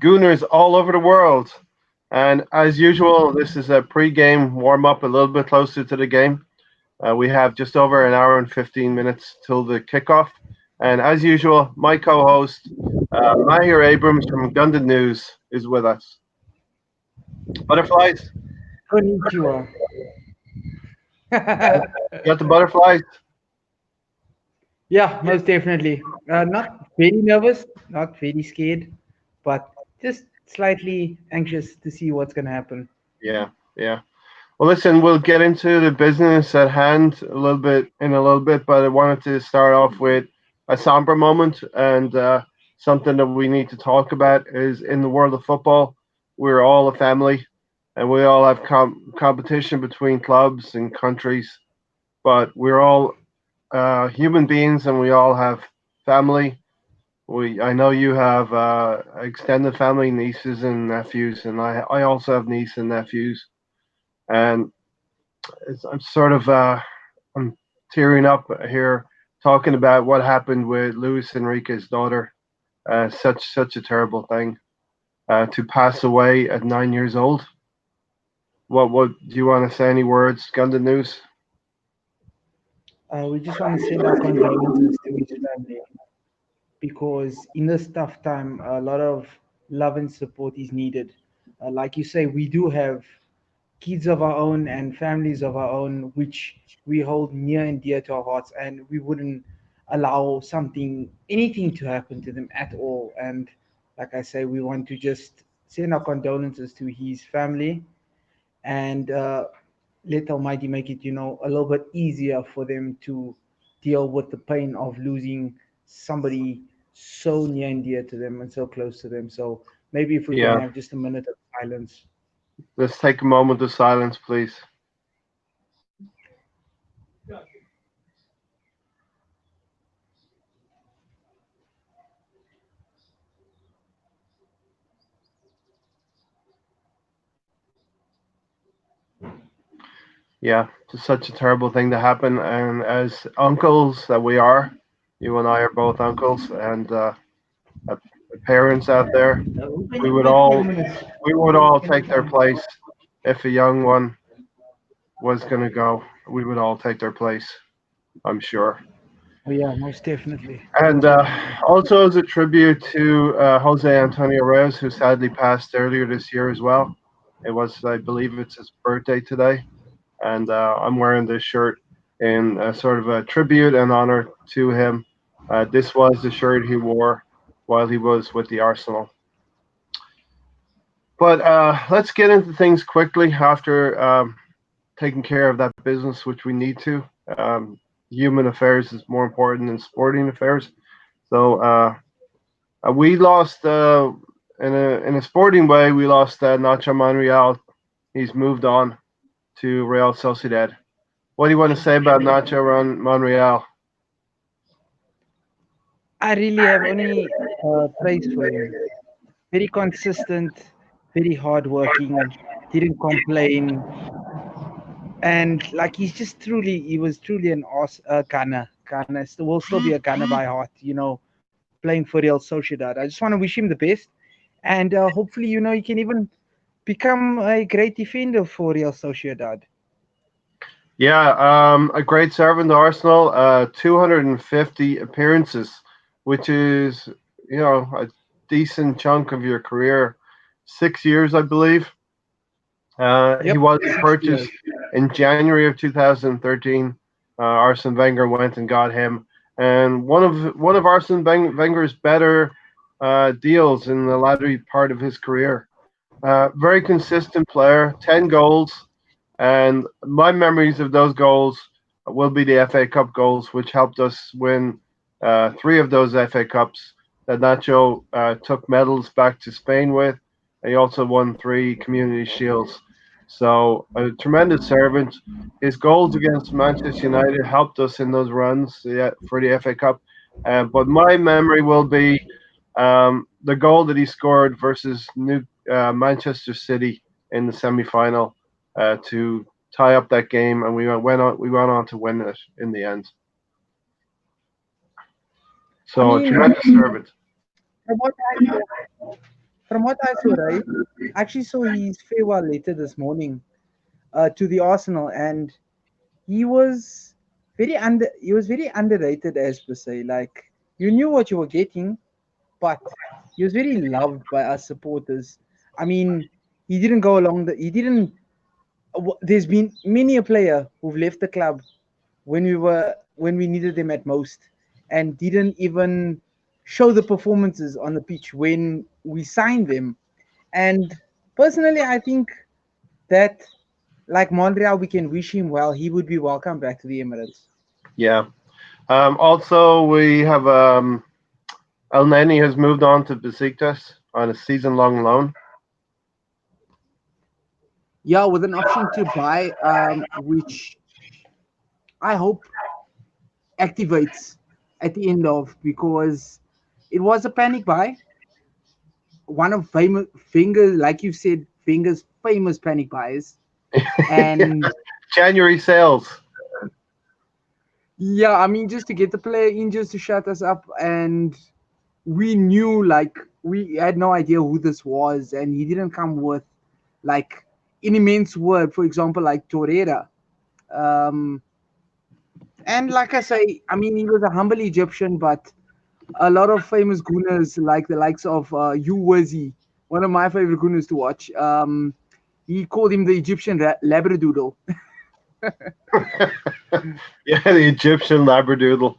Gooners all over the world. And as usual, this is a pre-game warm-up, a little bit closer to the game. We have just over an hour and 15 minutes till the kickoff. And as usual, my co-host, Mahir Abrams from Gundit News, is with us. Butterflies? Konnichiwa. You got the butterflies? Yeah, most definitely. Not very nervous, not very scared, but just slightly anxious to see what's going to happen. Yeah, yeah. Well, listen, we'll get into the business at hand a little bit, but I wanted to start off with a somber moment and something that we need to talk about is in the world of football, we're all a family, and we all have competition between clubs and countries, but we're all human beings, and we all have family. I know you have extended family, nieces and nephews, and I also have nieces and nephews, and I'm sort of I'm tearing up here talking about what happened with Luis Enrique's daughter. Such a terrible thing to pass away at 9 years old. What do you want to say? Any words? Gundit News. We just want to send our condolences to his family because in this tough time, a lot of love and support is needed. Like you say, we do have kids of our own and families of our own, which we hold near and dear to our hearts, and we wouldn't allow anything to happen to them at all. And like I say, we want to just send our condolences to his family and let Almighty make it, a little bit easier for them to deal with the pain of losing somebody so near and dear to them and so close to them. So maybe if we can Yeah, have just a minute of silence. let's take a moment of silence, please. Yeah, just such a terrible thing to happen. And as uncles that we are, you and I are both uncles, and uh, parents out there, we would all we would all take their place if a young one was going to go. We would all take their place, I'm sure. Oh yeah, most definitely, And most definitely. also as a tribute to Jose Antonio Reyes, who sadly passed earlier this year as well. It was, I believe, it's his birthday today, and I'm wearing this shirt in sort of a tribute and honor to him. This was the shirt he wore while he was with the Arsenal. But let's get into things quickly after taking care of that business, which we need to. Human affairs is more important than sporting affairs. So we lost in a sporting way. We lost Nacho Monreal. He's moved on to Real Sociedad. What do you want to say about Nacho Monreal? I really have only praise for him. Very consistent, very hardworking, didn't complain, and like he was truly an awesome gunner. Gunner will still be a gunner by heart. Playing for Real Sociedad. I just want to wish him the best, and hopefully, he can even become a great defender for Real Sociedad. Yeah, a great servant to Arsenal. 250 appearances, which is a decent chunk of your career. 6 years, I believe. He Yep, was 6 years. purchased in January of 2013. Arsene Wenger went and got him, and one of Arsene Wenger's better deals in the latter part of his career. Very consistent player, 10 goals, and my memories of those goals will be the FA Cup goals, which helped us win three of those FA Cups that Nacho took medals back to Spain with. He also won three Community Shields. So a tremendous servant. His goals against Manchester United helped us in those runs for the FA Cup. But my memory will be the goal that he scored versus Manchester City in the semi-final to tie up that game, and we went on to win it in the end. I So a mean, tremendous servant. from what I From what I saw, right, I actually saw his farewell letter this morning to the Arsenal, and he was he was very underrated as per se. Like you knew what you were getting, but he was very loved by us supporters. I mean, he didn't go along the he didn't. There's been many a player who've left the club when we needed them at most, and didn't even show the performances on the pitch when we signed them. And personally, I think that, like Montreal, we can wish him well. He would be welcome back to the Emirates. Yeah. Also, we have El Neni has moved on to Besiktas on a season-long loan. Yeah, with an option to buy, which I hope activates at the end of, because it was a panic buy. One of famous fingers, like you said, fingers famous panic buys. And January sales. yeah, I mean, just to get the player in, just to shut us up, and we knew, like, we had no idea who this was, and he didn't come with like an immense word. For example, like Torreira. Um, and like I say, I mean, he was a humble Egyptian, but a lot of famous gooners, like the likes of Hugh Wizzy, one of my favorite gooners to watch. He called him the Egyptian Labradoodle. Yeah, the Egyptian labradoodle.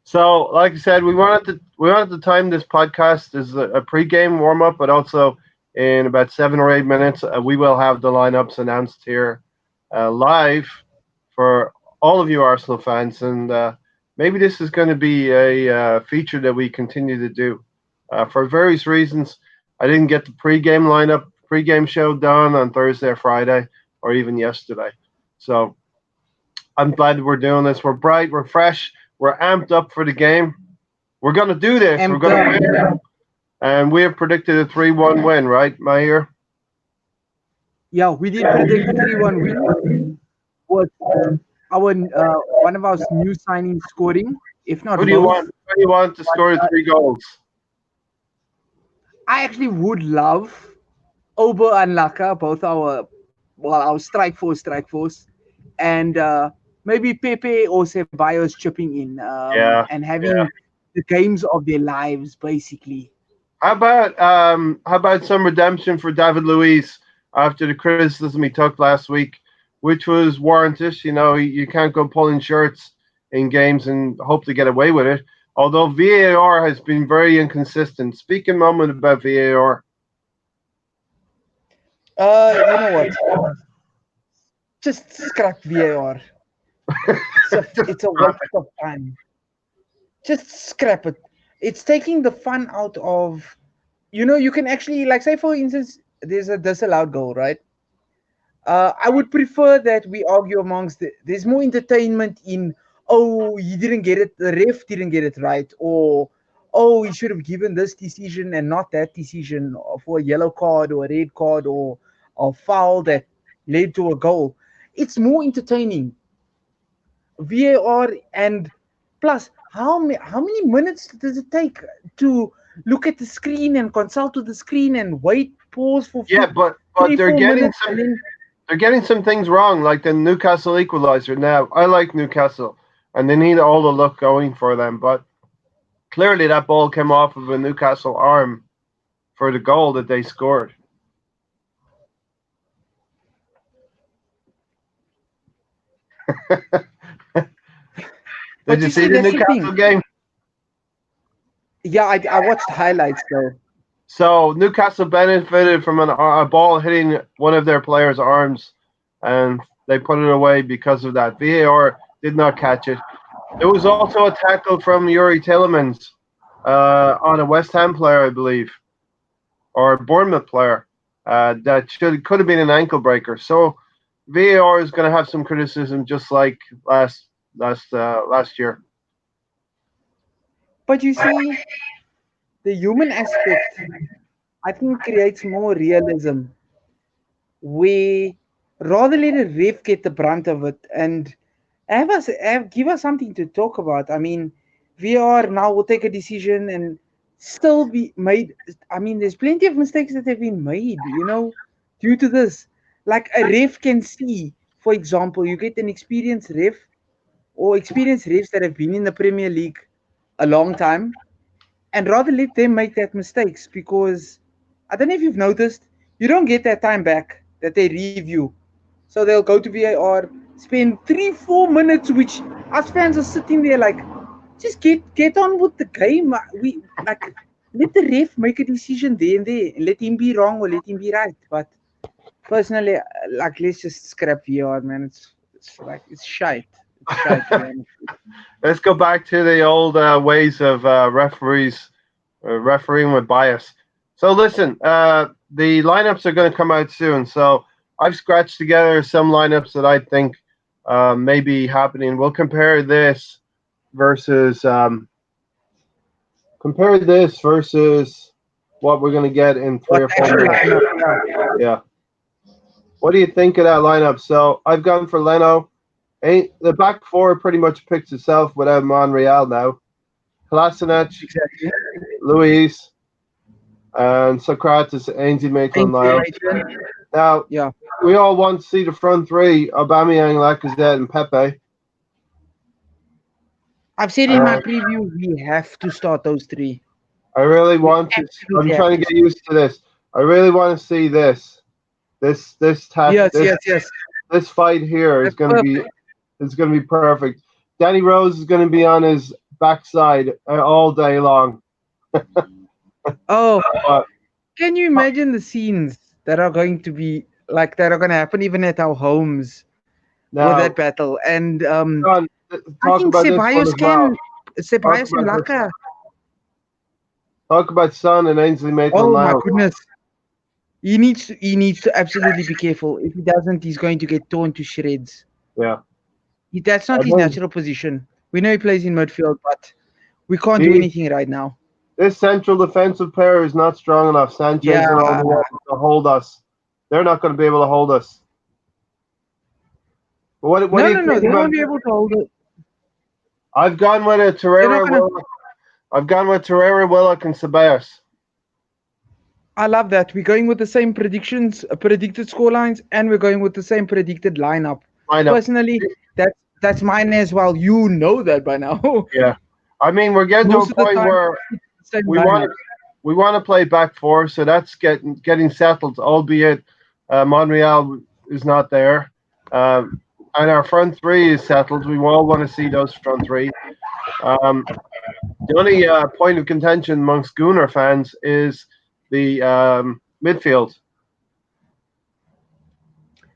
So, like I said, we wanted to time this podcast as a pregame warm up, but also in about 7 or 8 minutes, we will have the lineups announced here live for all of you Arsenal fans, and maybe this is going to be a feature that we continue to do for various reasons. I didn't get the pregame show done on Thursday or Friday, or even yesterday. So I'm glad we're doing this. We're bright, we're fresh, we're amped up for the game. We're going to do this. We're Amped going to up. win. And we have predicted a 3-1 win, right, Mahir? Yeah, we did predict a 3-1 win with our one of our new signings scoring, if not Who do you both. want? Who do you want to But score the 3 goals? I actually would love Ober and Laka, both our strike force, and maybe Pepe or Ceballos chipping in, Yeah, and yeah. having the games of their lives, basically. How about some redemption for David Luiz after the criticism he took last week, which was warranted. You know, you can't go pulling shirts in games and hope to get away with it. Although VAR has been very inconsistent. Speak a moment about VAR. You know what? Just scrap VAR. It's a waste of time. Just scrap it. It's taking the fun out of. You can actually, like, say for instance, there's a disallowed goal, right? I would prefer that we argue amongst there's more entertainment in, oh, he didn't get it, the ref didn't get it right, or oh, he should have given this decision and not that decision, or for a yellow card or a red card, or a foul that led to a goal. It's more entertaining. VAR, and plus, how many minutes does it take to look at the screen and consult with the screen and wait, pause for Yeah, but three, they're four getting minutes, some and then they're getting some things wrong, like the Newcastle equaliser. Now, I like Newcastle, and they need all the luck going for them, but clearly that ball came off of a Newcastle arm for the goal that they scored. Did But you you see see, the that's the thing. Newcastle game? Yeah, I watched highlights though. So Newcastle benefited from a ball hitting one of their players' arms, and they put it away because of that. VAR did not catch it. There was also a tackle from Yuri Tillemans on a West Ham player, I believe, or a Bournemouth player that should could have been an ankle breaker. So VAR is going to have some criticism, just like last year. But you see, the human aspect, I think, creates more realism. We rather let a ref get the brunt of it and give us something to talk about. I mean, VR now will take a decision and still be made. I mean, there's plenty of mistakes that have been made, due to this. Like a ref can see, for example, you get an experienced ref or experienced refs that have been in the Premier League a long time, and rather let them make that mistakes because I don't know if you've noticed, you don't get that time back that they review. So they'll go to VAR, spend 3-4 minutes, which us fans are sitting there like, just get on with the game. We like let the ref make a decision there and there, and let him be wrong or let him be right. But personally, like let's just scrap VAR, man. It's like it's shite. It's shite to be honest. Let's go back to the old ways of referees refereeing with bias. So listen, the lineups are going to come out soon. So I've scratched together some lineups that I think may be happening. We'll versus compare this versus what we're going to get in three What or four actual minutes. lineup? Yeah. Yeah. What do you think of that lineup? So I've gone for Leno. The back four pretty much picks itself without Monreal now. Kolasinac, Exactly. Luis, and Socrates, Ainsley Maitland Ainsley Niles. Maitland. Now, Yeah. we all want to see the front three, Aubameyang, Lacazette, and Pepe. I've said in my Uh, preview we have to start those three. I really We want to. I'm absolutely have trying to to get start. used to this. I really want to see this. This tap. Yes, yes, yes. This fight here is That's going to be perfect. perfect. Danny Rose is going to be on his backside all day long. Oh, But can you imagine the scenes that are going to be like that are going to happen even at our homes with that now, battle? And John, I talk think about this one as well. Talk Ceballos and about this. Laka. Talk about Son and Ainsley Oh my Maitland-Niles. goodness. He needs to absolutely be careful. If he doesn't, he's going to get torn to shreds. Yeah, That's I not his think natural position. We know he plays in midfield, but we can't do the anything right now. this central defensive pair is not strong enough. Yeah. Sanchez and Alderweireld to hold us. They're not going to be able to hold us. But what No, do you no, no. think They about? won't be able to hold it. I've gone with a They're not Torreira, gonna. Willock. I've gone with Torreira, Willock, and Ceballos I love that. We're going with the same predictions, predicted score lines, and we're going with the same predicted lineup. lineup. Personally, that's mine as well. You know that by now. Yeah, I mean we're getting to Most a of the point time, where it's the same we want lineup. to we want to play back four, so that's getting settled. Albeit Monreal is not there, and our front three is settled. We all want to see those front three. Um, the only point of contention amongst Gunner fans is the midfield.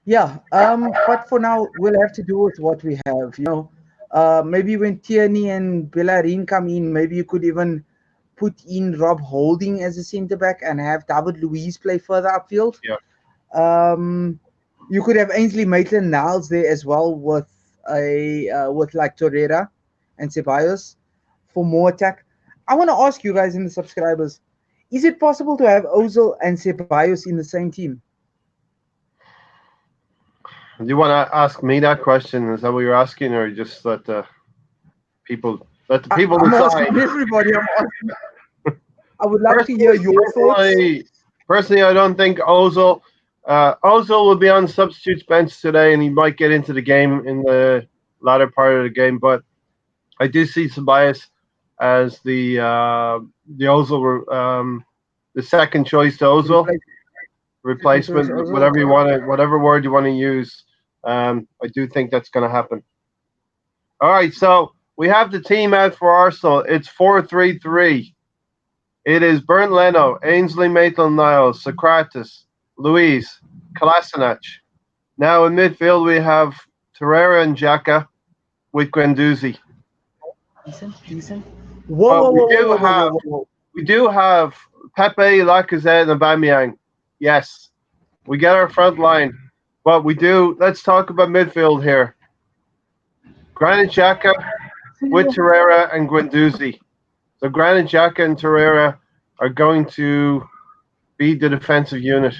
Yeah. But for now, we'll have to do with what we have. Maybe when Tierney and Bellerin come in, maybe you could even put in Rob Holding as a centre back and have David Luiz play further upfield. Yeah. Um, you could have Ainsley Maitland-Niles there as well with like Torreira and Ceballos for more attack. I want to ask you guys in the subscribers: is it possible to have Ozil and Ceballos in the same team? Do you want to ask me that question? Is that what you're asking, or you just let the people I'm decide? asking everybody. I'm asking. I would love to hear Personally, your thoughts. I don't think Ozil. Ozil will be on the substitutes bench today, and he might get into the game in the latter part of the game. But I do see Tobias as the Ozil, the second choice to Ozil Replace second choice replacement, Ozil. whatever word you want to use. I do think that's going to happen. All right, so we have the team out for Arsenal. It's 4-3-3. It is Bernd Leno, Ainsley Maitland-Niles, Socrates, Luis, Kolasinac. Now in midfield we have Torreira and Xhaka with Guendouzi. Decent, decent. Whoa, But whoa, whoa, whoa, whoa, whoa, whoa, whoa, whoa. we do have Pepe, Lacazette, and Aubameyang. Yes, we get our front line, but we do. Let's talk about midfield here. Granit Xhaka with Torreira and Guendouzi. So Granit Xhaka and Torreira are going to be the defensive unit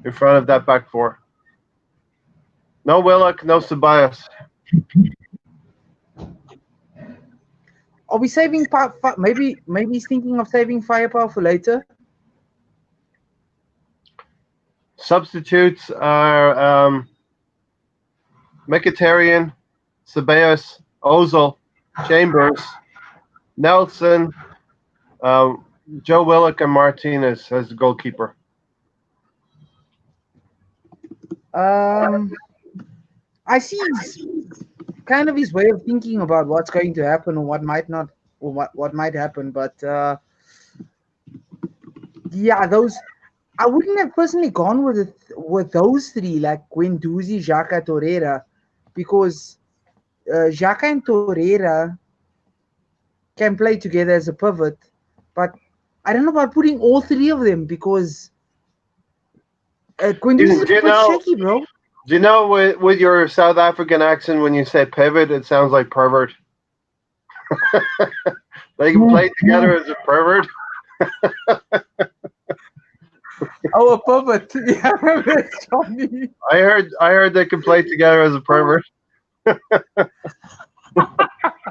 in front of that back four. No Willock, no Ceballos. Are we saving maybe he's thinking of saving firepower for later? Substitutes are Mkhitaryan, Ceballos, Ozil, Chambers, Nelson, um, Joe Willock, and Martinez as the goalkeeper. Um, I see his kind of his way of thinking about what's going to happen or what might not, or what might happen. But yeah, those I wouldn't have personally gone with those three, like Guendouzi, Xhaka, Torreira, because Xhaka and Torreira can play together as a pivot, but I don't know about putting all three of them because Guendouzi is Do a you bit know? shaky, bro. Do you know with your South African accent when you say pivot, it sounds like pervert. They can play together as a pervert. Oh, a pivot. Yeah, that's funny. I heard they can play together as a pervert.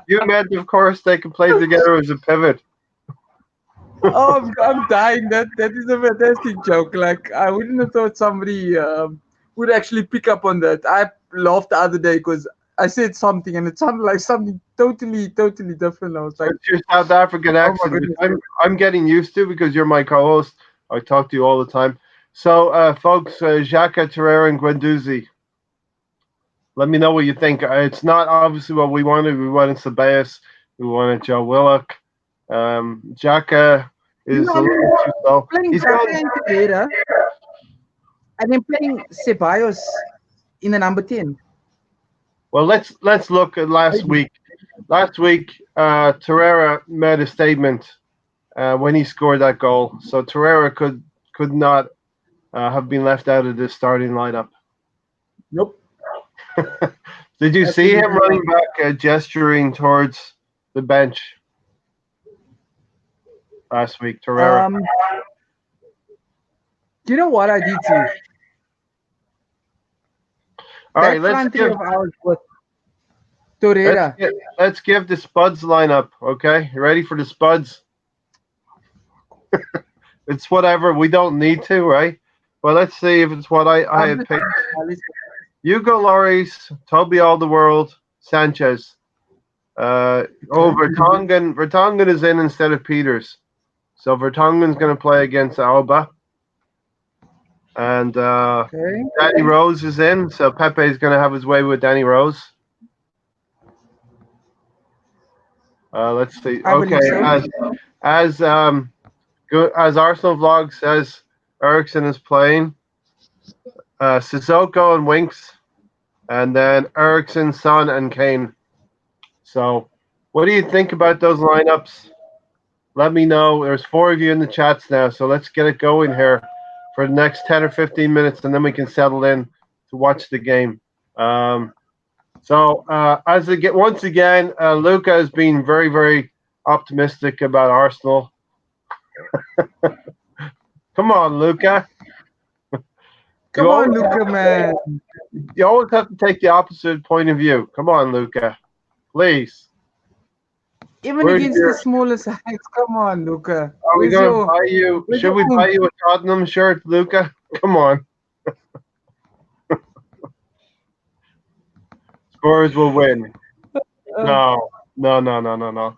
You meant, of course, they can play together as a pivot. Oh, I'm dying. That is a fantastic joke. Like I wouldn't have thought somebody would actually pick up on that. I laughed the other day because I said something and it sounded like something totally different. I was like, It's your South African oh my accent, which goodness. I'm getting used to because you're my co-host. I talk to you all the time. So, folks, Xhaka, Torreira, and Guendouzi. Let me know what you think. It's not obviously what we wanted. We wanted Ceballos. We wanted Joe Willock. Xhaka You know, is a I'm little too slow. playing He's Xhaka gone. and Torreira, and then playing Ceballos in the number 10. Well, let's look at last week. Last week, Torreira made a statement when he scored that goal. So Torreira could not have been left out of the starting lineup. Nope, Did you see him absolutely not. running back, gesturing towards the bench last week, Torreira? Um, you know what I did see? All right, That front three of ours with let's Torreira. give let's give the Spuds lineup. Okay, you ready for the Spuds? It's whatever. We don't need to, right? But let's see if it's what I I'm had just picked. let's Hugo Lloris, Toby Alderweireld, Sanchez. okay. Vertonghen is in instead of Peters. So Vertonghen's going to play against Alba. And Okay. Danny Rose is in. So Pepe is going to have his way with Danny Rose. Let's see. I believe Okay, so. as as Arsenal vlog says, Ericsson is playing. Sissoko and Winks, and then Ericsson, Son, and Kane. So, what do you think about those lineups? Let me know. There's four of you in the chats now, so let's get it going here for the next 10 or 15 minutes, and then we can settle in to watch the game. Um, as it get once again, Luca has been very, very optimistic about Arsenal. Come on, Luca. You Come on, always Luca, man. you always have to take the opposite point of view. Come on, Luca. Please. Even Where's against the your smaller sides. Come on, Luca. Are we gonna buy you Where's should your we buy oomph? you a Tottenham shirt, Luca? Come on. Spurs will win. Uh, No. No, no, no, no, no.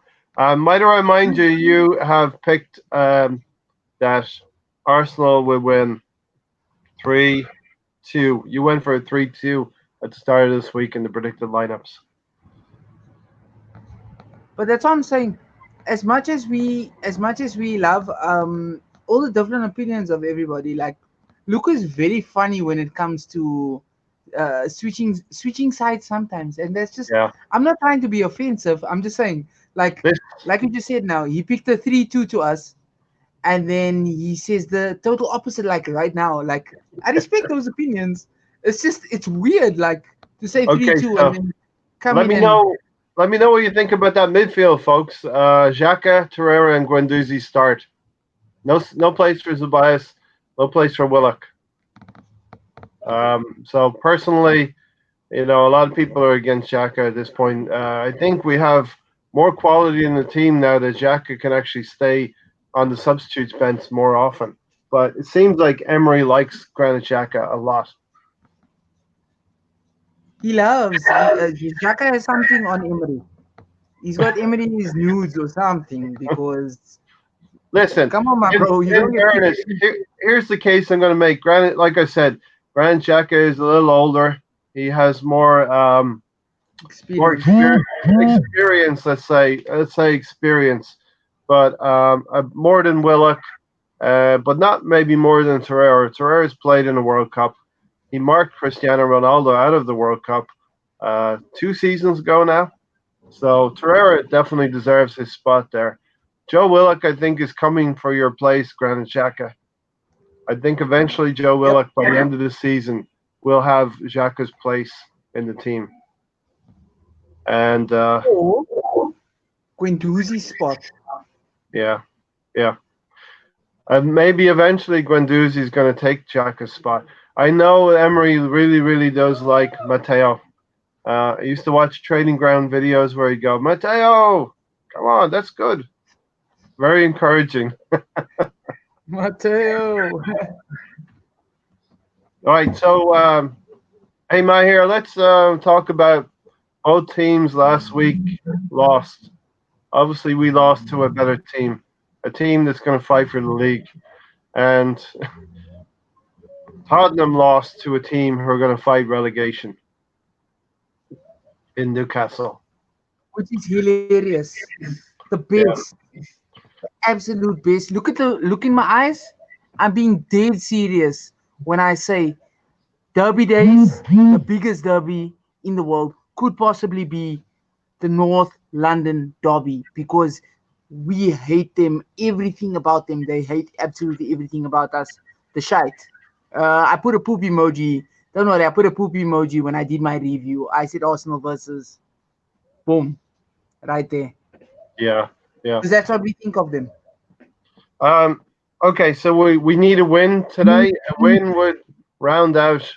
Might I remind you, you have picked that Arsenal will win 3-2. You went for a 3-2 at the start of this week in the predicted lineups. but that's what I'm saying. As much as we love all the different opinions of everybody, like Luca is very funny when it comes to switching sides sometimes, and that's just. Yeah. I'm not trying to be offensive. I'm just saying, like This like you just said now, he picked a 3-2 to us, and then he says the total opposite. Like right now, like I respect those opinions. It's just it's weird, like to say three okay, two and so then come let in me and know let me know what you think about that midfield, folks. Xhaka, Torreira, and Guendouzi start. No place for Zubias, no place for Willock. So personally, a lot of people are against Xhaka at this point. I think we have more quality in the team now that Xhaka can actually stay on the substitutes bench more often. But it seems like Emery likes Granit Xhaka a lot. He loves. Xhaka has something on Emery. He's got Emery's nudes or something because Listen, come on, my bro, you in don't get fairness, here's the case I'm going to make. Granted, like I said, Granit Xhaka is a little older. He has more experience. experience. Let's say experience, but more than Willock, but not maybe more than Torreira. Torreira's played in the World Cup. He marked Cristiano Ronaldo out of the World Cup 2 seasons ago now. So Torreira definitely deserves his spot there. Joe Willock, I think, is coming for your place, Granit Xhaka. I think eventually Joe Yep. Willock, by the end of the season, will have Xhaka's place in the team. And Or Guendouzi's spot. yeah, yeah. And maybe eventually Guendouzi is going to take Xhaka's spot. I know Emery really, really does like Mateo. I used to watch training ground videos where he'd go, Mateo, come on, that's good. Very encouraging. Mateo. All right, so hey, Mahir, let's talk about both teams last week lost. Obviously, we lost to a better team, a team that's going to fight for the league. And Tottenham lost to a team who are going to fight relegation in Newcastle. Which is hilarious. The Yeah, best, absolute best. Look in my eyes. I'm being dead serious when I say Derby days, the biggest derby in the world, could possibly be the North London Derby because we hate them, everything about them. They hate absolutely everything about us. The shite. I put a poop emoji. Don't worry, I put a poop emoji when I did my review. I said Arsenal versus boom, right there. yeah, yeah. Because that's what we think of them. Um, okay, so we need a win today. A win would round out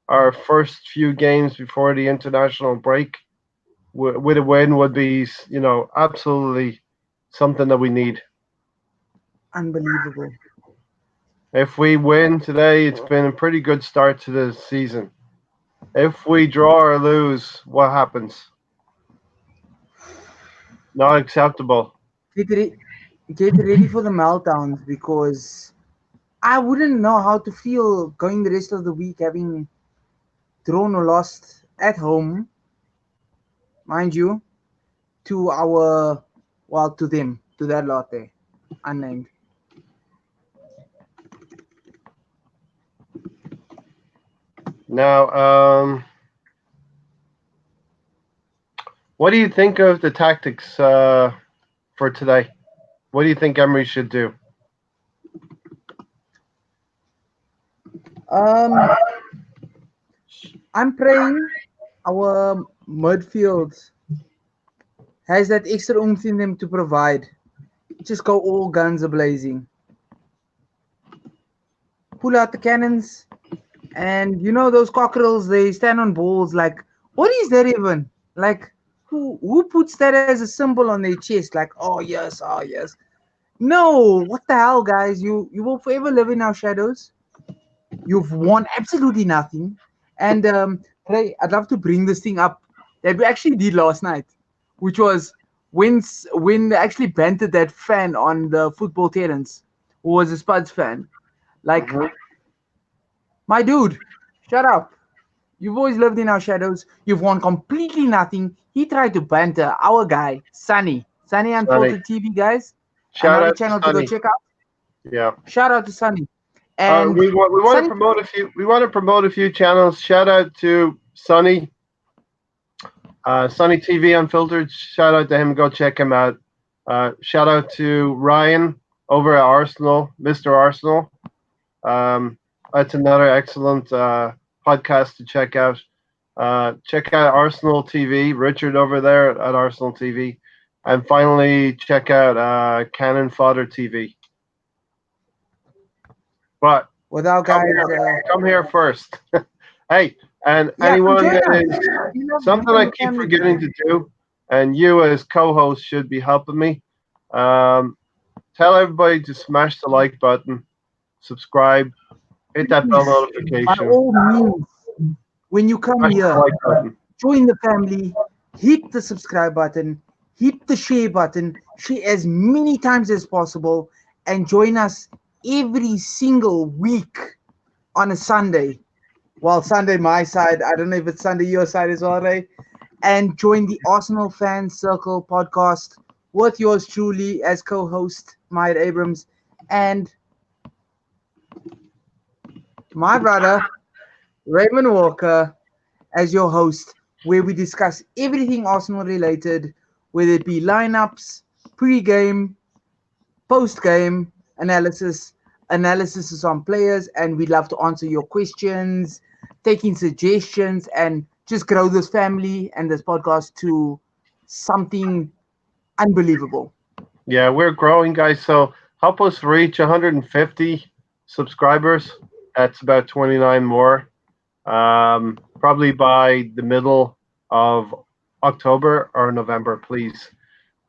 our first few games before the international break. With a win would be, absolutely something that we need. Unbelievable. If we win today, it's been a pretty good start to the season. If we draw or lose, what happens? Not acceptable. Get, re- get ready for the meltdowns because I wouldn't know how to feel going the rest of the week having drawn or lost at home, mind you, to our, well, to them, to that lot there, unnamed. Now, what do you think of the tactics for today? What do you think Emery should do? Um, I'm praying our midfield has that extra oomph in them to provide. Just go all guns a blazing. Pull out the cannons, and you know those cockerels. They stand on balls. Like, what is that even? Like, who puts that as a symbol on their chest? Like, oh yes, oh yes. No, what the hell, guys? You will forever live in our shadows. You've won absolutely nothing. And hey, I'd love to bring this thing up that we actually did last night, which was when they actually bantered that fan on the football terrace, who was a Spuds fan. Like, Hmm. my dude, shut up. You've always lived in our shadows. You've won completely nothing. He tried to banter our guy, Sunny. Sunny Sonny, Unfiltered TV, guys. shout Another out to channel to go Sonny. check out. Yeah. Shout out to Sunny. And We want to Sunny, promote a few. We want to promote a few channels. Shout out to Sonny, Sonny TV Unfiltered. Shout out to him. Go check him out. Shout out to Ryan over at Arsenal, Mr. Arsenal. Um, that's another excellent podcast to check out. Check out Arsenal TV. Richard over there at Arsenal TV, and finally check out Cannon Fodder TV. But without come guys, here, come here first. Hey, and yeah, come anyone join that us. is We love something I the keep family, forgetting bro. to do. and you as co-host should be helping me. Um, Tell everybody to smash the like button, subscribe, hit that bell Please, by notification, all means, when you come smash the here, like button. join the family, hit the subscribe button, hit the share button, share as many times as possible, and join us every single week on a Sunday. Well, Sunday my side. I don't know if it's Sunday your side as well, Ray. And join the Arsenal Fan Circle podcast with yours truly as co-host, Myatt Abrams, and my brother, Raymond Walker, as your host, where we discuss everything Arsenal related, whether it be lineups, pre-game, post-game analysis is on players, and we'd love to answer your questions, taking suggestions, and just grow this family and this podcast to something unbelievable. Yeah, we're growing, guys. So help us reach 150 subscribers. That's about 29 more. Probably by the middle of October or November, please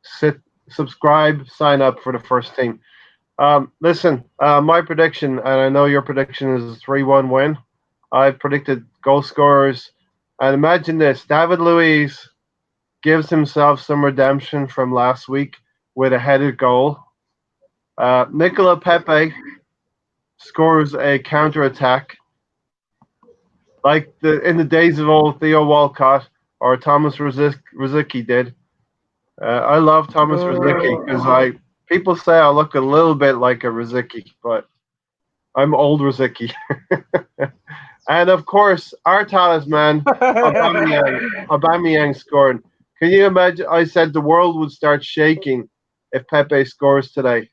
sit, subscribe, sign up for the first team. Listen, my prediction, and I know your prediction is a 3-1 win. I've predicted goal scorers. And imagine this: David Luiz gives himself some redemption from last week with a headed goal. Nicola Pepe scores a counter attack, like in the days of old Theo Walcott or Thomas Rosicky did. I love Thomas Rosicky because Uh, I people say I look a little bit like a Rosicky, but I'm old Rosicky. And of course, our talisman, Aubameyang scoring. Can you imagine? I said the world would start shaking if Pepe scores today.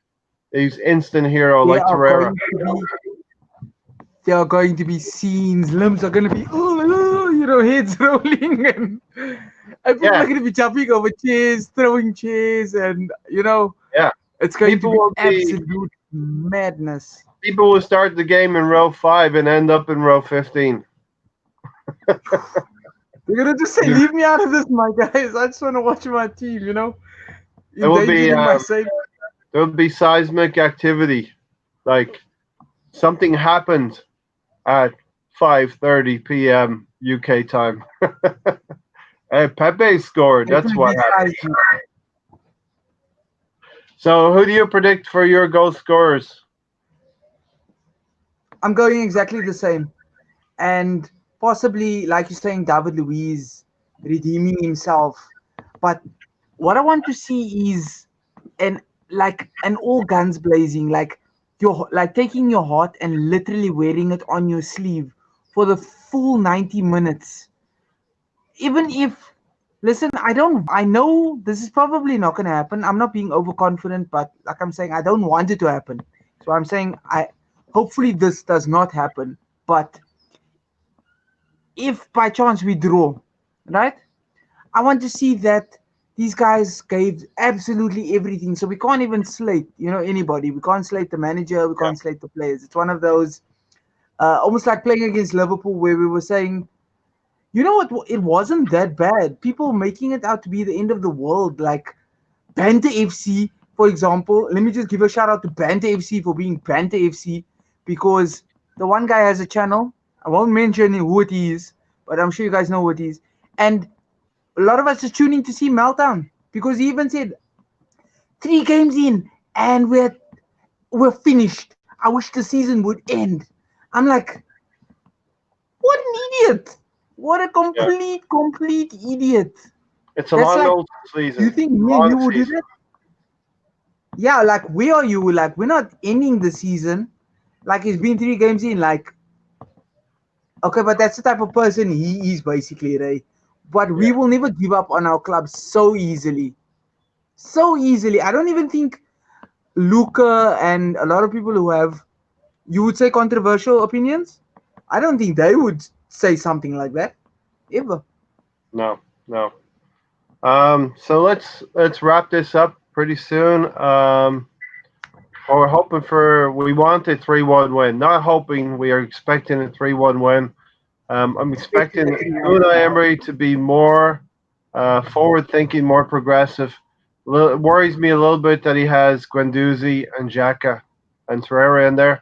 He's instant hero there like are Torreira. going to be there are going to be scenes, limbs are going to be, heads rolling, and people Yeah, are going to be jumping over chairs, throwing chairs, and yeah. it's going to People be will be absolute madness. people will start the game in row 5 and end up in row 15. They're gonna just say, "Leave me out of this, my guys. I just want to watch my team." There will be Endangering my safety. there will be seismic activity. Like something happened at 5:30 p.m. UK time. Pepe scored. That's what Definitely happened. seismic. So, who do you predict for your goal scorers? I'm going exactly the same, and possibly, like you're saying, David Luiz redeeming himself. But what I want to see is an an all guns blazing, like your like taking your heart and literally wearing it on your sleeve for the full 90 minutes. Even if, listen, I know this is probably not going to happen. I'm not being overconfident, but like I'm saying, I don't want it to happen. So I'm saying, I hopefully this does not happen. But if by chance we draw, right, I want to see that these guys gave absolutely everything. So we can't even slate, anybody. We can't slate the manager. We Yeah, can't slate the players. It's one of those, almost like playing against Liverpool, where we were saying, you know what, it wasn't that bad. People making it out to be the end of the world, like Banter FC, for example. Let me just give a shout out to Banter FC for being Banter FC, because the one guy has a channel. I won't mention who it is, but I'm sure you guys know who it is. And a lot of us are tuning to see Meltdown, because he even said 3 games in and we're finished. I wish the season would end. I'm like, what an idiot! What a yeah. complete idiot! It's a That's long like, old do you season. think me and Long you would do season. that? Yeah, like where are you? Like we're not ending the season. Like it's been 3 games in. Like okay, but that's the type of person he is basically, right? But Yeah. we will never give up on our club so easily. So easily. I don't even think Luca and a lot of people who have, you would say, controversial opinions. I don't think they would say something like that ever. No, no. So let's wrap this up pretty soon. We're hoping for we want a 3-1 win. Not hoping, we are expecting a 3-1 win. I'm Expecting expecting a 3-1. Unai Emery to be more. forward thinking, more progressive. It worries me a little bit that he has Guendouzi and Xhaka and Torreira in there.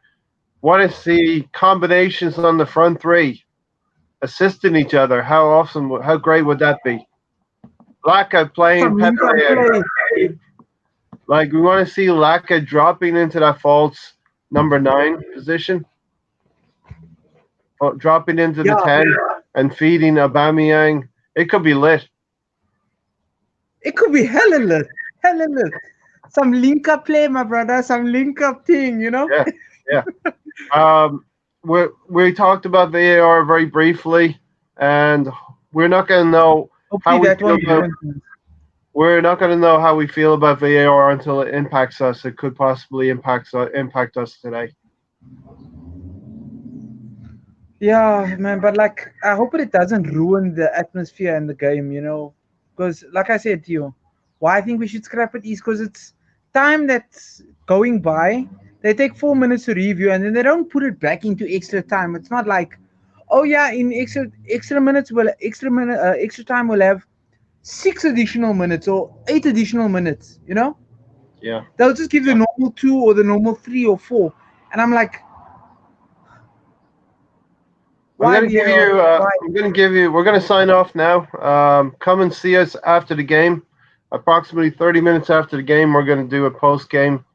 Want to see combinations on the front three assisting each other. How awesome! How great would that be? Laka playing Some Pepe. link up play. Like we want to see Laka dropping into that false number 9 position, dropping into the Yeah, 10 and feeding Aubameyang. It could be lit. it could be hella lit. Hella lit. Some link up play, my brother. Some link up thing, you know? Yeah, yeah. Um, we talked about VAR very briefly, and we're not going to know how Hopefully we that feel won't about. ruin things. We're not going to know how we feel about VAR until it impacts us. It could possibly impact us today. Yeah, man, but like I hope it doesn't ruin the atmosphere and the game, you know. Because like I said to you, why I think we should scrap it is because it's time that's going by. They take 4 minutes to review and then they don't put it back into extra time. It's not like, oh yeah, in extra minutes will extra time we'll have 6 additional minutes or 8 additional minutes, you know? Yeah. They'll just give the normal 2 or the normal 3 or 4. And I'm like, I'm why gonna give VAR? you. Why? I'm gonna give you. We're gonna sign off now. Come and see us after the game. Approximately 30 minutes after the game, we're gonna do a post-game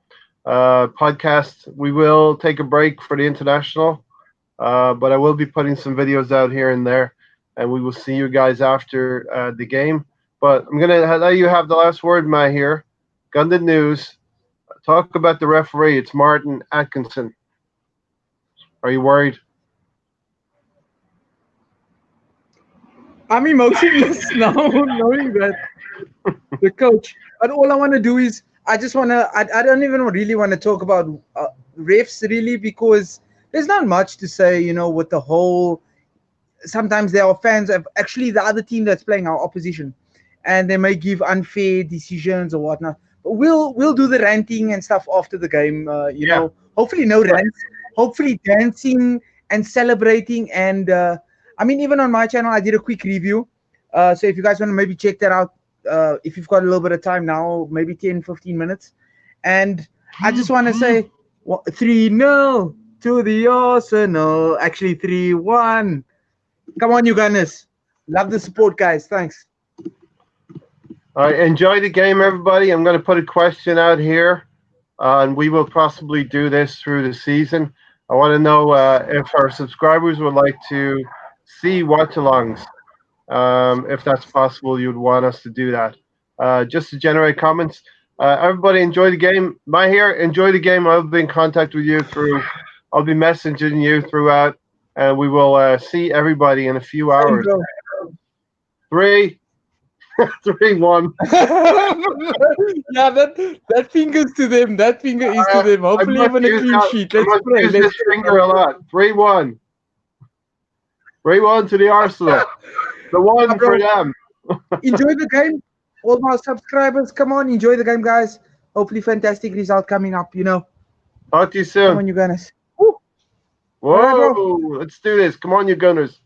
podcast. We will take a break for the international, but I will be putting some videos out here and there, and we will see you guys after the game. But I'm gonna let you have the last word, Matt. Here, Gundit News. Talk about the referee. It's Martin Atkinson. Are you worried? I'm emotionless now knowing that the coach. But all I want to do is I just want to. I don't even really want to talk about refs really because there's not much to say. You know, with the whole. Sometimes there are fans of actually the other team that's playing our opposition, and they may give unfair decisions or whatnot. But we'll do the ranting and stuff after the game. You Yeah. know, hopefully no rants. Hopefully dancing and celebrating and. I mean, even on my channel, I did a quick review. So if you guys want to maybe check that out, if you've got a little bit of time now, maybe 10, 15 minutes. And I just want to say 3-0 to the Arsenal. Actually, 3-1. Come on, you gunners. Love the support, guys. Thanks. All right, enjoy the game, everybody. I'm going to put a question out here, and we will possibly do this through the season. I want to know if our subscribers would like to see watch-alongs. If that's possible, you'd want us to do that. Just to generate comments. Everybody enjoy the game. My here, enjoy the game. I'll be in contact with you through. I'll be messaging you throughout, and we will see everybody in a few Same, hours. bro. 3, 3-1. Yeah, that finger's to them. That finger is to them. I Hopefully, must even a use clean that. sheet. I Let's must pray. use Let's this finger a lot. 3-1. 3-1 to the Arsenal. The Yeah, one for bro. them. Enjoy the game. All my subscribers, come on, enjoy the game, guys. Hopefully, fantastic result coming up. You know, Talk to you come soon. on, you guys. Woo. All right, bro. Whoa, let's do this. Come on, you Gunners.